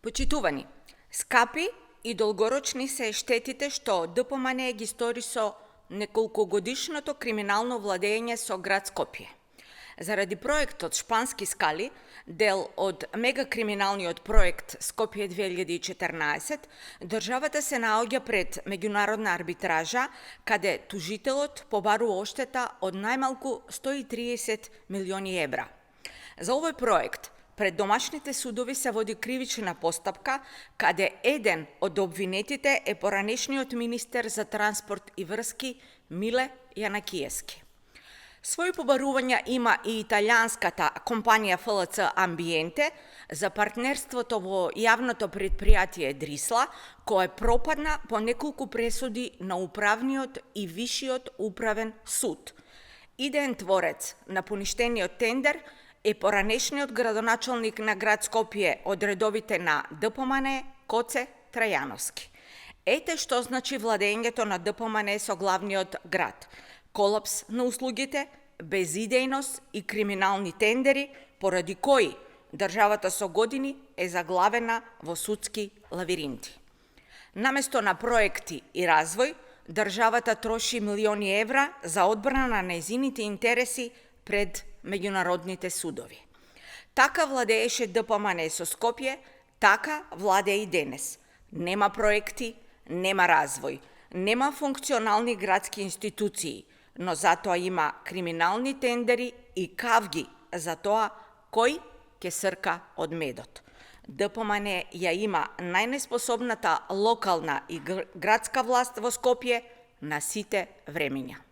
Почитувани, скапи и долгорочни се штетите што ДПМН ги стори со неколкогодишното криминално владење со град Скопје. Заради проектот Шпански скали, дел од мегакриминалниот проект Скопје 2014, државата се наоѓа пред меѓународна арбитража, каде тужителот побарува оштета од најмалку 130 милиони евра. За овој проект пред домашните судови се води кривична постапка, каде еден од обвинетите е поранешниот министер за транспорт и врски Миле Јанакиевски. Своји побарувања има и италијанската компанија ФЛЦ Амбиенте за партнерството во јавното предпријатие Дрисла, кое пропадна по неколку пресуди на управниот и вишиот управен суд. Идеен творец на поништениот тендер е поранешниот градоначалник на град Скопје од редовите на ДПМН Коце Трајановски. Ете што значи владењето на ДПМН со главниот град. Колапс на услугите, безидејност и криминални тендери, поради кои државата со години е заглавена во судски лавиринти. Наместо на проекти и развој, државата троши милиони евра за одбрана на нејзините интереси пред меѓународните судови. Така владееше ДПМН со Скопје, така владее и денес. Нема проекти, нема развој, нема функционални градски институции, но затоа има криминални тендери и кавги за тоа кој ќе срка од медот. ДПМН ја има најнеспособната локална и градска власт во Скопје на сите времиња.